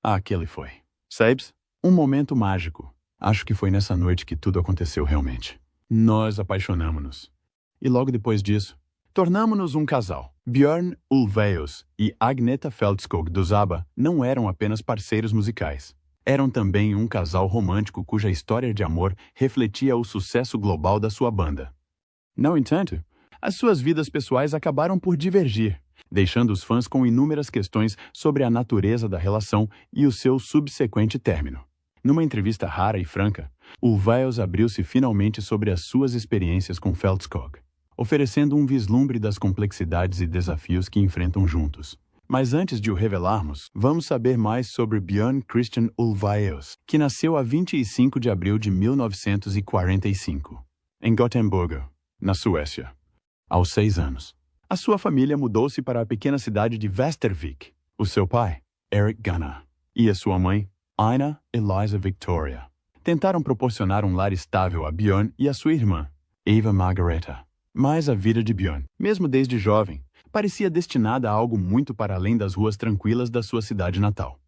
Aquele foi. Sabes? Um momento mágico. Acho que foi nessa noite que tudo aconteceu realmente. Nós apaixonamo-nos. E logo depois disso, tornamo-nos um casal. Björn Ulvaeus e Agneta Fältskog do ABBA não eram apenas parceiros musicais. Eram também um casal romântico cuja história de amor refletia o sucesso global da sua banda. No entanto, as suas vidas pessoais acabaram por divergir, deixando os fãs com inúmeras questões sobre a natureza da relação e o seu subsequente término. Numa entrevista rara e franca, Ulvaeus abriu-se finalmente sobre as suas experiências com Fältskog, oferecendo um vislumbre das complexidades e desafios que enfrentam juntos. Mas antes de o revelarmos, vamos saber mais sobre Björn Christian Ulvaeus, que nasceu a 25 de abril de 1945, em Gothenburg, na Suécia. Aos 6 anos, a sua família mudou-se para a pequena cidade de Västervik. O seu pai, Eric Gunnar, e a sua mãe, Aina Eliza Victoria, tentaram proporcionar um lar estável a Björn e a sua irmã, Eva Margareta. Mas a vida de Björn, mesmo desde jovem, parecia destinada a algo muito para além das ruas tranquilas da sua cidade natal.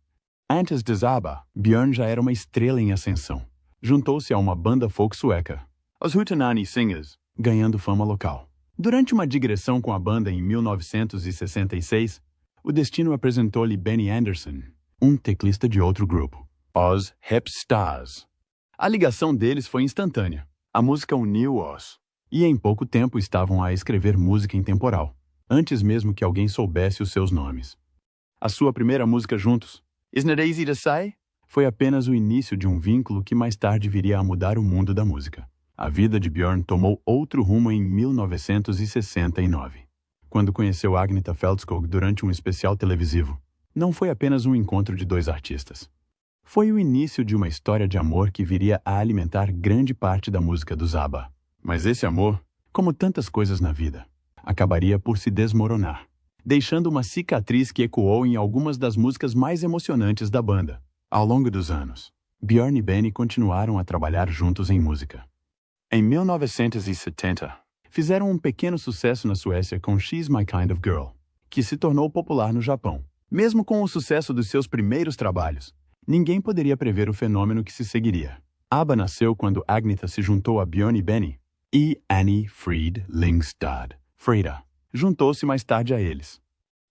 Antes de ABBA, Björn já era uma estrela em ascensão. Juntou-se a uma banda folk sueca, os Hootenanny Singers, ganhando fama local. Durante uma digressão com a banda em 1966, o destino apresentou-lhe Benny Andersson, um teclista de outro grupo, os Hepstars. A ligação deles foi instantânea. A música uniu-os, e em pouco tempo estavam a escrever música intemporal, antes mesmo que alguém soubesse os seus nomes. A sua primeira música juntos, Isn't It Easy to Say, foi apenas o início de um vínculo que mais tarde viria a mudar o mundo da música. A vida de Björn tomou outro rumo em 1969, quando conheceu Agneta Fältskog durante um especial televisivo. Não foi apenas um encontro de dois artistas. Foi o início de uma história de amor que viria a alimentar grande parte da música dos ABBA. Mas esse amor, como tantas coisas na vida, acabaria por se desmoronar, deixando uma cicatriz que ecoou em algumas das músicas mais emocionantes da banda. Ao longo dos anos, Björn e Benny continuaram a trabalhar juntos em música. Em 1970, fizeram um pequeno sucesso na Suécia com She's My Kind of Girl, que se tornou popular no Japão. Mesmo com o sucesso dos seus primeiros trabalhos, ninguém poderia prever o fenômeno que se seguiria. ABBA nasceu quando Agneta se juntou a Björn e Benny, e Annie Fried Lyngstad, Frida, juntou-se mais tarde a eles.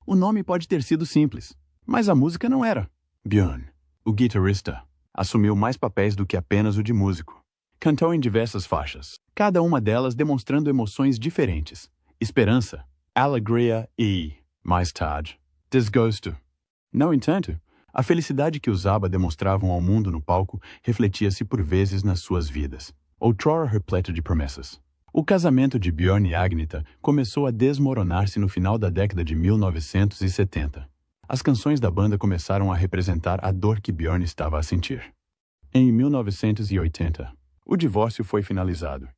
O nome pode ter sido simples, mas a música não era. Björn, o guitarrista, assumiu mais papéis do que apenas o de músico. Cantou em diversas faixas, cada uma delas demonstrando emoções diferentes: esperança, alegria e, mais tarde, desgosto. No entanto, a felicidade que os ABBA demonstravam ao mundo no palco refletia-se por vezes nas suas vidas, outrora repleta de promessas. O casamento de Björn e Agneta começou a desmoronar-se no final da década de 1970. As canções da banda começaram a representar a dor que Björn estava a sentir. Em 1980, o divórcio foi finalizado.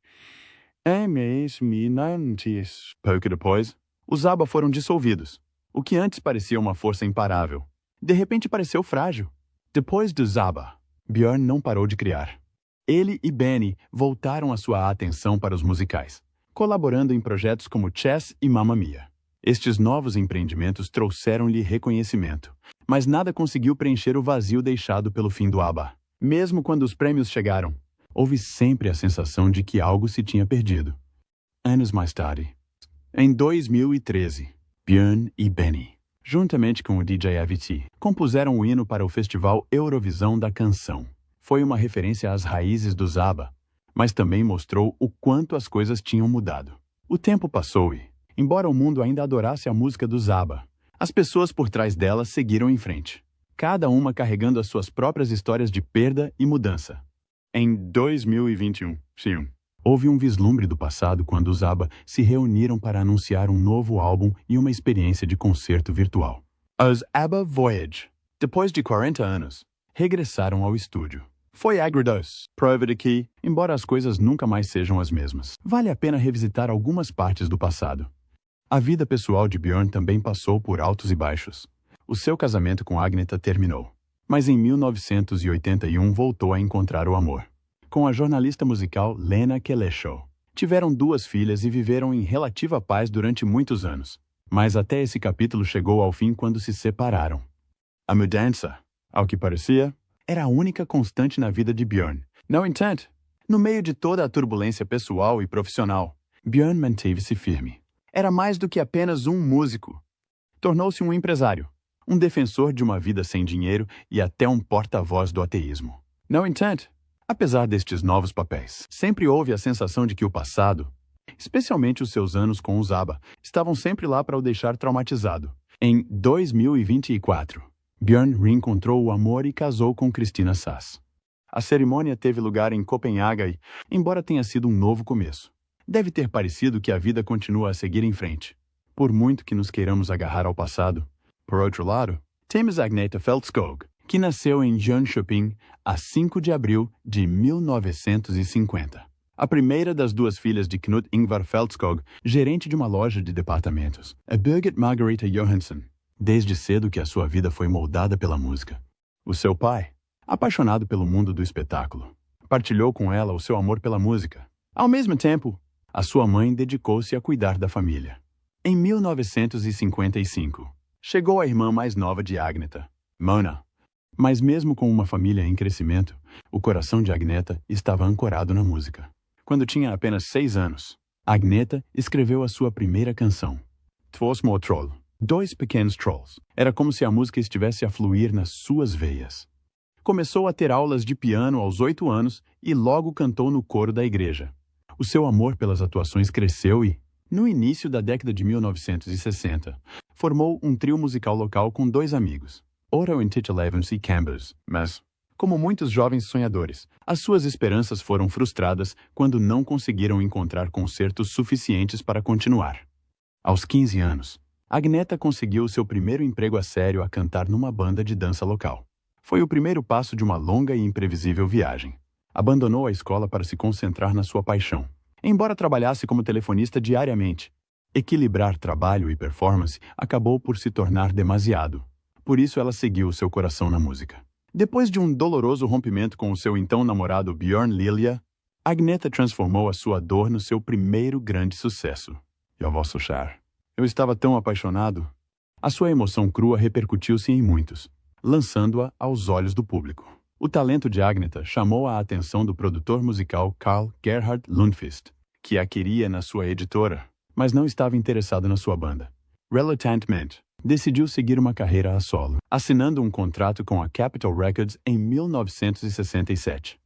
Pouco depois, os ABBA foram dissolvidos. O que antes parecia uma força imparável, de repente pareceu frágil. Depois dos ABBA, Björn não parou de criar. Ele e Benny voltaram a sua atenção para os musicais, colaborando em projetos como Chess e Mamma Mia. Estes novos empreendimentos trouxeram-lhe reconhecimento, mas nada conseguiu preencher o vazio deixado pelo fim do ABBA. Mesmo quando os prêmios chegaram, houve sempre a sensação de que algo se tinha perdido. Anos mais tarde, em 2013, Björn e Benny, juntamente com o DJ Avicii, compuseram o hino para o Festival Eurovisão da Canção. Foi uma referência às raízes dos ABBA, mas também mostrou o quanto as coisas tinham mudado. O tempo passou e, embora o mundo ainda adorasse a música dos ABBA, as pessoas por trás dela seguiram em frente, cada uma carregando as suas próprias histórias de perda e mudança. Em 2021, sim, houve um vislumbre do passado quando os ABBA se reuniram para anunciar um novo álbum e uma experiência de concerto virtual. Os ABBA Voyage, depois de 40 anos, regressaram ao estúdio. Foi agridoce, prova de que, embora as coisas nunca mais sejam as mesmas, vale a pena revisitar algumas partes do passado. A vida pessoal de Björn também passou por altos e baixos. O seu casamento com Agneta terminou, mas em 1981 voltou a encontrar o amor. Com a jornalista musical Lena Keleshow. Tiveram 2 filhas e viveram em relativa paz durante muitos anos. Mas até esse capítulo chegou ao fim quando se separaram. A mudança, Ao que parecia, era a única constante na vida de Björn. No entanto, no meio de toda a turbulência pessoal e profissional, Björn manteve-se firme. Era mais do que apenas um músico. Tornou-se um empresário, um defensor de uma vida sem dinheiro e até um porta-voz do ateísmo. No entanto, apesar destes novos papéis, sempre houve a sensação de que o passado, especialmente os seus anos com o ABBA, estavam sempre lá para o deixar traumatizado. Em 2024, Björn reencontrou o amor e casou com Christina Sass. A cerimônia teve lugar em Copenhaga e, embora tenha sido um novo começo, deve ter parecido que a vida continua a seguir em frente. Por muito que nos queiramos agarrar ao passado, por outro lado, temos Agneta Fältskog, que nasceu em Jönköping a 5 de abril de 1950. A primeira das duas filhas de Knut Ingvar Fältskog, gerente de uma loja de departamentos, é Birgit Margareta Johansson. Desde cedo que a sua vida foi moldada pela música. O seu pai, apaixonado pelo mundo do espetáculo, partilhou com ela o seu amor pela música. Ao mesmo tempo, a sua mãe dedicou-se a cuidar da família. Em 1955, chegou a irmã mais nova de Agneta, Mona. Mas mesmo com uma família em crescimento, o coração de Agneta estava ancorado na música. Quando tinha apenas 6 anos, Agneta escreveu a sua primeira canção, Två små troll, Dois pequenos trolls. Era como se a música estivesse a fluir nas suas veias. Começou a ter aulas de piano aos 8 anos e logo cantou no coro da igreja. O seu amor pelas atuações cresceu e, no início da década de 1960, formou um trio musical local com 2 amigos, Otto intitulavam-se Cambers, mas, como muitos jovens sonhadores, as suas esperanças foram frustradas quando não conseguiram encontrar concertos suficientes para continuar. Aos 15 anos, Agneta conseguiu seu primeiro emprego a sério a cantar numa banda de dança local. Foi o primeiro passo de uma longa e imprevisível viagem. Abandonou a escola para se concentrar na sua paixão. Embora trabalhasse como telefonista diariamente, equilibrar trabalho e performance acabou por se tornar demasiado. Por isso ela seguiu seu coração na música. Depois de um doloroso rompimento com o seu então namorado Björn Lilja, Agneta transformou a sua dor no seu primeiro grande sucesso. Eu vou achar. Eu estava tão apaixonado. A sua emoção crua repercutiu-se em muitos, lançando-a aos olhos do público. O talento de Agneta chamou a atenção do produtor musical Carl Gerhard Lundqvist, que a queria na sua editora, mas não estava interessado na sua banda. Reluctantemente, decidiu seguir uma carreira a solo, assinando um contrato com a Capitol Records em 1967.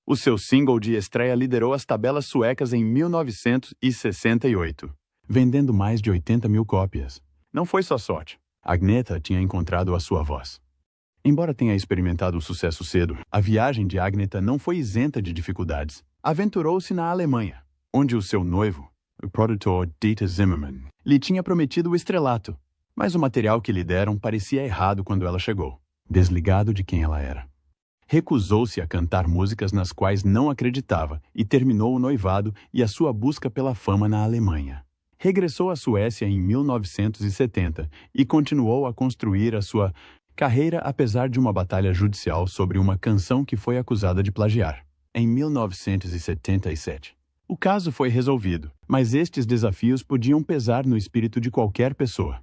O seu single de estreia liderou as tabelas suecas em 1968, vendendo mais de 80 mil cópias. Não foi só sorte. Agneta tinha encontrado a sua voz. Embora tenha experimentado o sucesso cedo, a viagem de Agneta não foi isenta de dificuldades. Aventurou-se na Alemanha, onde o seu noivo, o produtor Dieter Zimmermann, lhe tinha prometido o estrelato, mas o material que lhe deram parecia errado quando ela chegou, desligado de quem ela era. Recusou-se a cantar músicas nas quais não acreditava e terminou o noivado e a sua busca pela fama na Alemanha. Regressou à Suécia em 1970 e continuou a construir a sua carreira apesar de uma batalha judicial sobre uma canção que foi acusada de plagiar. Em 1977, o caso foi resolvido, mas estes desafios podiam pesar no espírito de qualquer pessoa.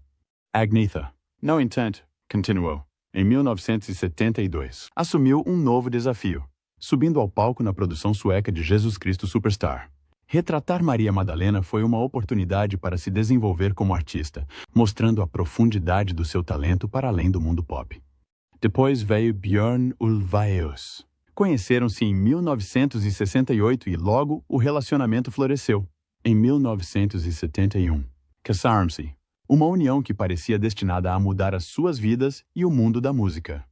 Agneta, no entanto, continuou. Em 1972, assumiu um novo desafio, subindo ao palco na produção sueca de Jesus Cristo Superstar. Retratar Maria Madalena foi uma oportunidade para se desenvolver como artista, mostrando a profundidade do seu talento para além do mundo pop. Depois veio Björn Ulvaeus. Conheceram-se em 1968 e logo o relacionamento floresceu. Em 1971, casaram-se. Uma união que parecia destinada a mudar as suas vidas e o mundo da música.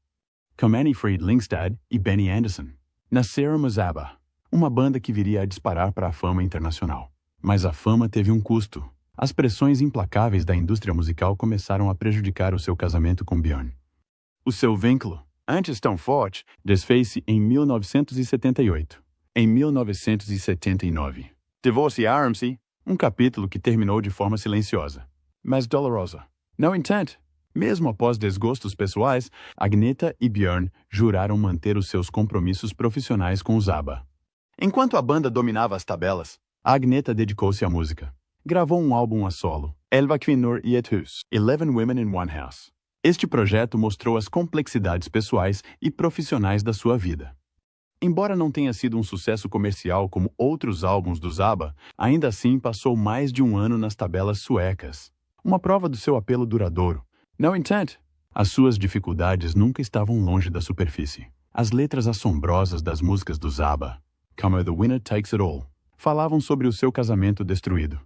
Com Manfred Lyngstad e Benny Andersson, nasceram os ABBA, uma banda que viria a disparar para a fama internacional. Mas a fama teve um custo. As pressões implacáveis da indústria musical começaram a prejudicar o seu casamento com Björn. O seu vínculo, antes tão forte, desfez-se em 1978. Em 1979, divorciaram-se, um capítulo que terminou de forma silenciosa, mas dolorosa. No entanto, mesmo após desgostos pessoais, Agneta e Björn juraram manter os seus compromissos profissionais com os ABBA. Enquanto a banda dominava as tabelas, Agneta dedicou-se à música. Gravou um álbum a solo, 11 kvinnor i ett hus, 11 Women in One House. Este projeto mostrou as complexidades pessoais e profissionais da sua vida. Embora não tenha sido um sucesso comercial como outros álbuns do ABBA, ainda assim passou mais de um ano nas tabelas suecas. Uma prova do seu apelo duradouro. No entanto, as suas dificuldades nunca estavam longe da superfície. As letras assombrosas das músicas do ABBA, como The Winner Takes It All, falavam sobre o seu casamento destruído.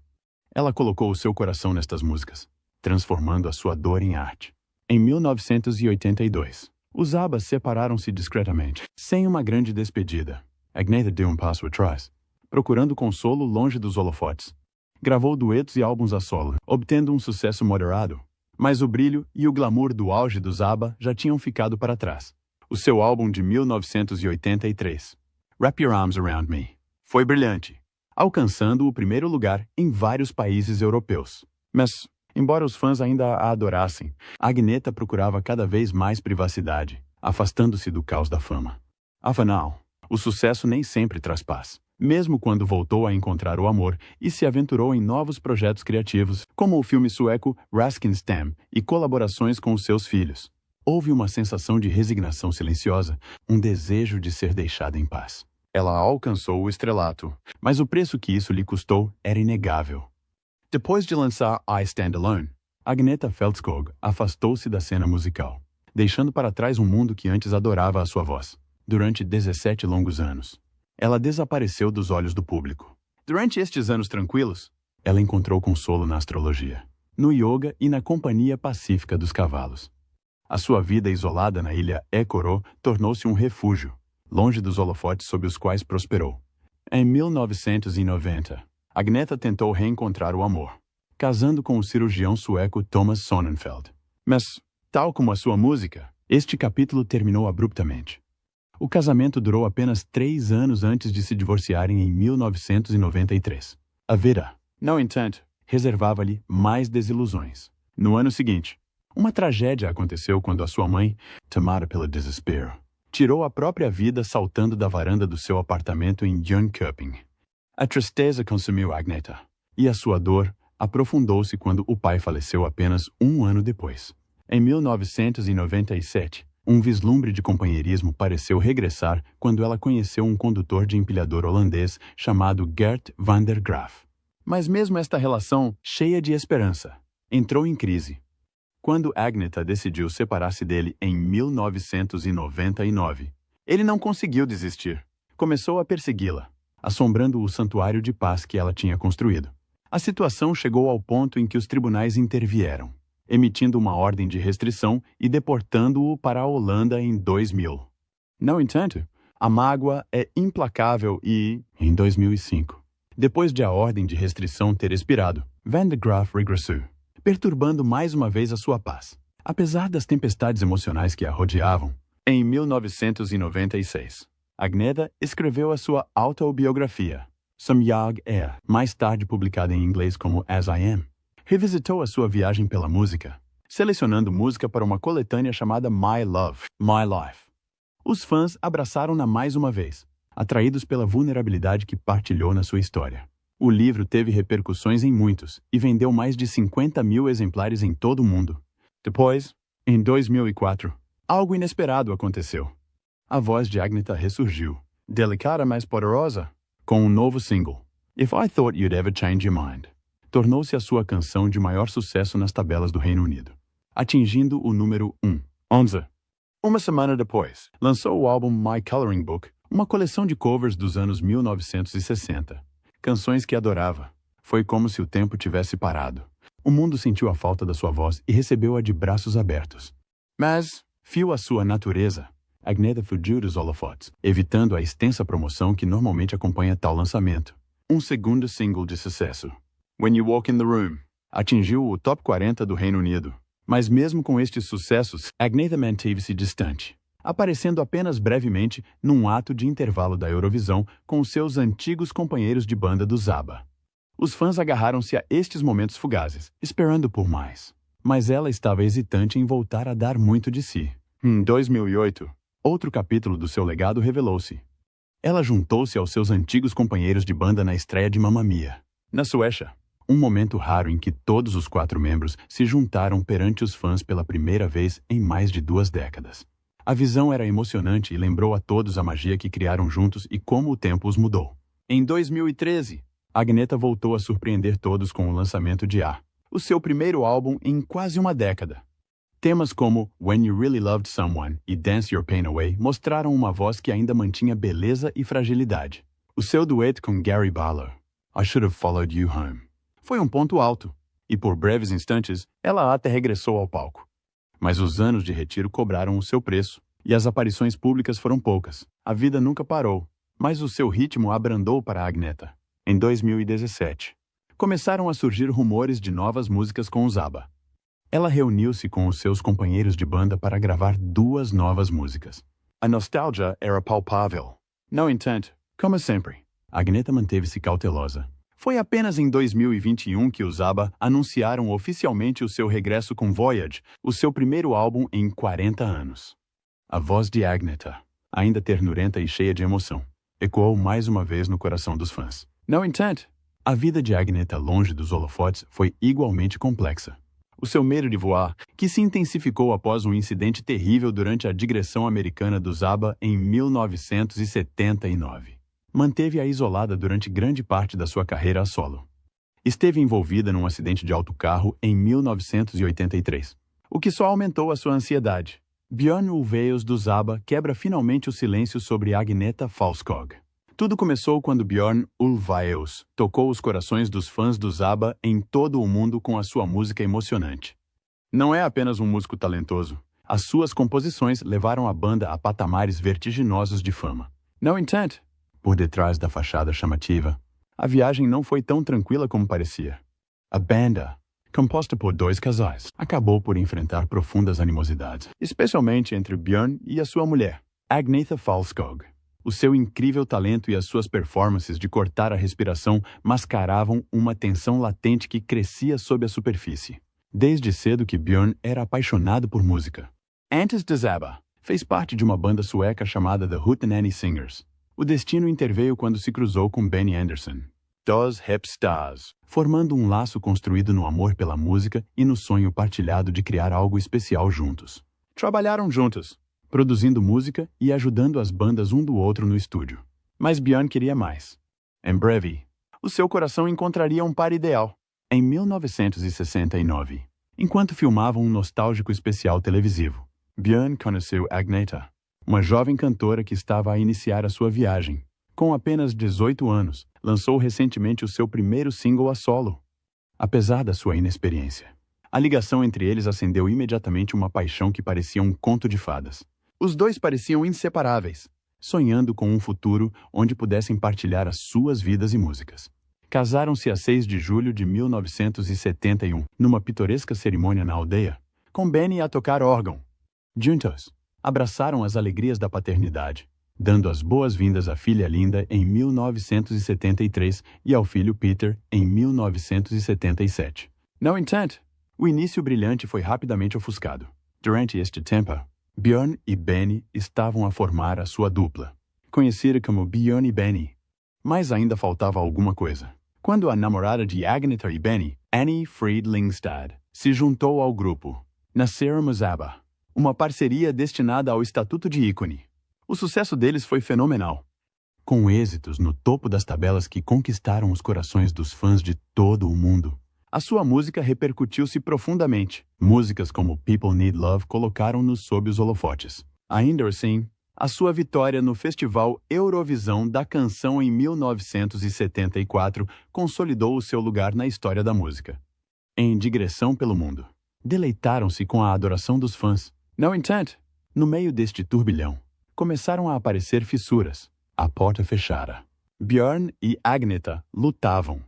Ela colocou o seu coração nestas músicas, transformando a sua dor em arte. Em 1982, os ABBA separaram-se discretamente, sem uma grande despedida. Agnetha deu um passo atrás, procurando consolo longe dos holofotes. Gravou duetos e álbuns a solo, obtendo um sucesso moderado, mas o brilho e o glamour do auge dos ABBA já tinham ficado para trás. O seu álbum de 1983, Wrap Your Arms Around Me, foi brilhante, alcançando o primeiro lugar em vários países europeus. Mas, embora os fãs ainda a adorassem, Agnetha procurava cada vez mais privacidade, afastando-se do caos da fama. Afinal, o sucesso nem sempre traz paz. Mesmo quando voltou a encontrar o amor e se aventurou em novos projetos criativos, como o filme sueco Raskenstam e colaborações com os seus filhos, houve uma sensação de resignação silenciosa, um desejo de ser deixada em paz. Ela alcançou o estrelato, mas o preço que isso lhe custou era inegável. Depois de lançar I Stand Alone, Agnetha Fältskog afastou-se da cena musical, deixando para trás um mundo que antes adorava a sua voz. Durante 17 longos anos, ela desapareceu dos olhos do público. Durante estes anos tranquilos, ela encontrou consolo na astrologia, no yoga e na companhia pacífica dos cavalos. A sua vida isolada na ilha Ekorö tornou-se um refúgio, longe dos holofotes sob os quais prosperou. Em 1990, Agnetha tentou reencontrar o amor, casando com o cirurgião sueco Thomas Sonnenfeld. Mas, tal como a sua música, este capítulo terminou abruptamente. O casamento durou apenas 3 anos antes de se divorciarem em 1993. A vida, no entanto, reservava-lhe mais desilusões. No ano seguinte, uma tragédia aconteceu quando a sua mãe, tomada pelo desespero, tirou a própria vida saltando da varanda do seu apartamento em Jönköping. A tristeza consumiu Agnetha, e a sua dor aprofundou-se quando o pai faleceu apenas um ano depois. Em 1997, um vislumbre de companheirismo pareceu regressar quando ela conheceu um condutor de empilhador holandês chamado Gert van der Graaf. Mas mesmo esta relação, cheia de esperança, entrou em crise. Quando Agnetha decidiu separar-se dele em 1999, ele não conseguiu desistir. Começou a persegui-la, assombrando o santuário de paz que ela tinha construído. A situação chegou ao ponto em que os tribunais intervieram, emitindo uma ordem de restrição e deportando-o para a Holanda em 2000. No entanto, a mágoa é implacável e, em 2005, depois de a ordem de restrição ter expirado, Van der Graaf regressou, perturbando mais uma vez a sua paz. Apesar das tempestades emocionais que a rodeavam, em 1996, Agnetha escreveu a sua autobiografia, Som jag är, mais tarde publicada em inglês como As I Am. Revisitou a sua viagem pela música, selecionando música para uma coletânea chamada My Love, My Life. Os fãs abraçaram-na mais uma vez, atraídos pela vulnerabilidade que partilhou na sua história. O livro teve repercussões em muitos e vendeu mais de 50 mil exemplares em todo o mundo. Depois, em 2004, algo inesperado aconteceu. A voz de Agnetha ressurgiu, delicada mas poderosa, com um novo single, If I Thought You'd Ever Change Your Mind. Tornou-se a sua canção de maior sucesso nas tabelas do Reino Unido, atingindo o número 11. Uma semana depois, lançou o álbum My Coloring Book, uma coleção de covers dos anos 1960. Canções que adorava. Foi como se o tempo tivesse parado. O mundo sentiu a falta da sua voz e recebeu-a de braços abertos. Mas, fiel à sua natureza, Agnetha fugiu dos holofotes, evitando a extensa promoção que normalmente acompanha tal lançamento. Um segundo single de sucesso, When You Walk in the Room, atingiu o top 40 do Reino Unido. Mas mesmo com estes sucessos, Agnetha manteve-se distante, aparecendo apenas brevemente num ato de intervalo da Eurovisão com seus antigos companheiros de banda do ABBA. Os fãs agarraram-se a estes momentos fugazes, esperando por mais. Mas ela estava hesitante em voltar a dar muito de si. Em 2008, outro capítulo do seu legado revelou-se. Ela juntou-se aos seus antigos companheiros de banda na estreia de Mamma Mia, na Suécia. Um momento raro em que todos os 4 membros se juntaram perante os fãs pela primeira vez em mais de 2 décadas. A visão era emocionante e lembrou a todos a magia que criaram juntos e como o tempo os mudou. Em 2013, Agnetha voltou a surpreender todos com o lançamento de o seu primeiro álbum em quase uma década. Temas como When You Really Loved Someone e Dance Your Pain Away mostraram uma voz que ainda mantinha beleza e fragilidade. O seu dueto com Gary Barlow, I Should Have Followed You Home, foi um ponto alto, e por breves instantes, ela até regressou ao palco. Mas os anos de retiro cobraram o seu preço, e as aparições públicas foram poucas. A vida nunca parou, mas o seu ritmo abrandou para Agnetha. Em 2017, começaram a surgir rumores de novas músicas com os ABBA. Ela reuniu-se com os seus companheiros de banda para gravar 2 novas músicas. A nostalgia era palpável. No entanto, como sempre, Agnetha manteve-se cautelosa. Foi apenas em 2021 que os ABBA anunciaram oficialmente o seu regresso com Voyage, o seu primeiro álbum em 40 anos. A voz de Agnetha, ainda ternurenta e cheia de emoção, ecoou mais uma vez no coração dos fãs. No entanto, a vida de Agnetha longe dos holofotes foi igualmente complexa. O seu medo de voar, que se intensificou após um incidente terrível durante a digressão americana dos ABBA em 1979. Manteve-a isolada durante grande parte da sua carreira a solo. Esteve envolvida num acidente de autocarro em 1983, o que só aumentou a sua ansiedade. Björn Ulvaeus dos ABBA quebra finalmente o silêncio sobre Agnetha Fältskog. Tudo começou quando Björn Ulvaeus tocou os corações dos fãs dos ABBA em todo o mundo com a sua música emocionante. Não é apenas um músico talentoso. As suas composições levaram a banda a patamares vertiginosos de fama. No entanto, por detrás da fachada chamativa, a viagem não foi tão tranquila como parecia. A banda, composta por 2 casais, acabou por enfrentar profundas animosidades, especialmente entre Björn e a sua mulher, Agnetha Fältskog. O seu incrível talento e as suas performances de cortar a respiração mascaravam uma tensão latente que crescia sob a superfície. Desde cedo que Björn era apaixonado por música. Antes de ABBA, fez parte de uma banda sueca chamada The Hootenanny Singers. O destino interveio quando se cruzou com Benny Andersson, Dos Hepstars, formando um laço construído no amor pela música e no sonho partilhado de criar algo especial juntos. Trabalharam juntos, produzindo música e ajudando as bandas um do outro no estúdio. Mas Björn queria mais. Em breve, o seu coração encontraria um par ideal. Em 1969, enquanto filmavam um nostálgico especial televisivo, Björn conheceu Agnetha, uma jovem cantora que estava a iniciar a sua viagem. Com apenas 18 anos, lançou recentemente o seu primeiro single a solo. Apesar da sua inexperiência, a ligação entre eles acendeu imediatamente uma paixão que parecia um conto de fadas. Os dois pareciam inseparáveis, sonhando com um futuro onde pudessem partilhar as suas vidas e músicas. Casaram-se a 6 de julho de 1971, numa pitoresca cerimônia na aldeia, com Benny a tocar órgão. Juntos, abraçaram as alegrias da paternidade, dando as boas-vindas à filha Linda em 1973 e ao filho Peter em 1977. No entanto, o início brilhante foi rapidamente ofuscado. Durante este tempo, Björn e Benny estavam a formar a sua dupla, conhecida como Björn e Benny. Mas ainda faltava alguma coisa. Quando a namorada de Agnetha e Benny, Annie Fried Lyngstad, se juntou ao grupo, nasceram os ABBA, uma parceria destinada ao estatuto de ícone. O sucesso deles foi fenomenal, com êxitos no topo das tabelas que conquistaram os corações dos fãs de todo o mundo. A sua música repercutiu-se profundamente. Músicas como People Need Love colocaram-nos sob os holofotes. Ainda assim, a sua vitória no Festival Eurovisão da Canção em 1974 consolidou o seu lugar na história da música. Em digressão pelo mundo, deleitaram-se com a adoração dos fãs. No entanto, no meio deste turbilhão, começaram a aparecer fissuras. A porta fechara. Björn e Agnetha lutavam.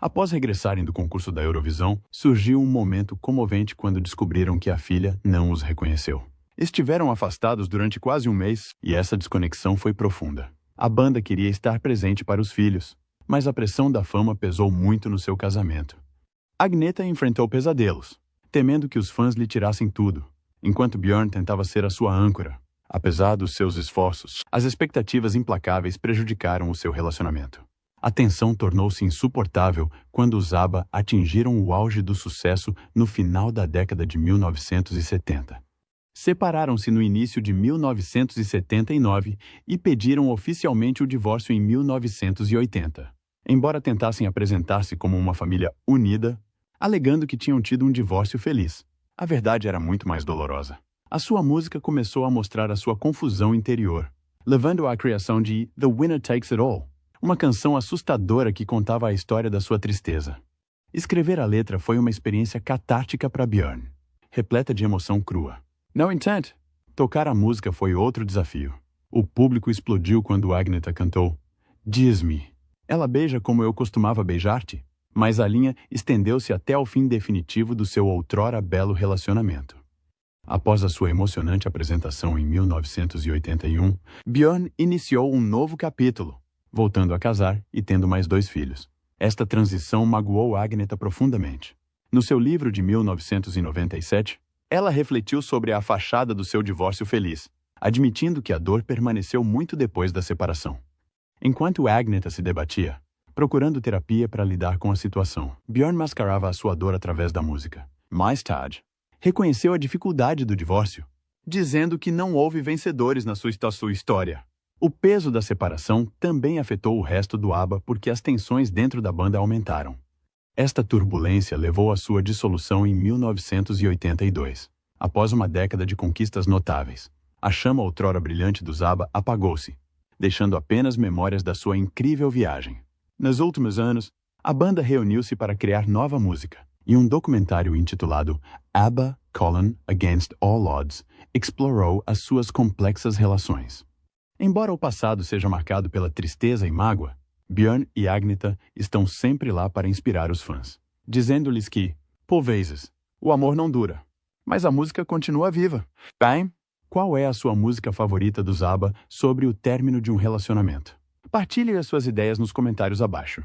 Após regressarem do concurso da Eurovisão, surgiu um momento comovente quando descobriram que a filha não os reconheceu. Estiveram afastados durante quase um mês e essa desconexão foi profunda. A banda queria estar presente para os filhos, mas a pressão da fama pesou muito no seu casamento. Agnetha enfrentou pesadelos, temendo que os fãs lhe tirassem tudo, enquanto Björn tentava ser a sua âncora. Apesar dos seus esforços, as expectativas implacáveis prejudicaram o seu relacionamento. A tensão tornou-se insuportável quando os ABBA atingiram o auge do sucesso no final da década de 1970. Separaram-se no início de 1979 e pediram oficialmente o divórcio em 1980. Embora tentassem apresentar-se como uma família unida, alegando que tinham tido um divórcio feliz, a verdade era muito mais dolorosa. A sua música começou a mostrar a sua confusão interior, levando à criação de The Winner Takes It All, uma canção assustadora que contava a história da sua tristeza. Escrever a letra foi uma experiência catártica para Björn, repleta de emoção crua. No Intent, tocar a música foi outro desafio. O público explodiu quando Agneta cantou Diz-me, ela beija como eu costumava beijar-te, mas a linha estendeu-se até ao fim definitivo do seu outrora belo relacionamento. Após a sua emocionante apresentação em 1981, Björn iniciou um novo capítulo, voltando a casar e tendo mais 2 filhos. Esta transição magoou Agneta profundamente. No seu livro de 1997, ela refletiu sobre a fachada do seu divórcio feliz, admitindo que a dor permaneceu muito depois da separação. Enquanto Agneta se debatia, procurando terapia para lidar com a situação, Björn mascarava a sua dor através da música. Mais tarde, reconheceu a dificuldade do divórcio, dizendo que não houve vencedores na sua história. O peso da separação também afetou o resto do ABBA porque as tensões dentro da banda aumentaram. Esta turbulência levou à sua dissolução em 1982. Após uma década de conquistas notáveis, a chama outrora brilhante dos ABBA apagou-se, deixando apenas memórias da sua incrível viagem. Nos últimos anos, a banda reuniu-se para criar nova música, e um documentário intitulado ABBA: Against All Odds explorou as suas complexas relações. Embora o passado seja marcado pela tristeza e mágoa, Björn e Agneta estão sempre lá para inspirar os fãs, dizendo-lhes que, por vezes, o amor não dura, mas a música continua viva. Bem, qual é a sua música favorita dos ABBA sobre o término de um relacionamento? Partilhe as suas ideias nos comentários abaixo.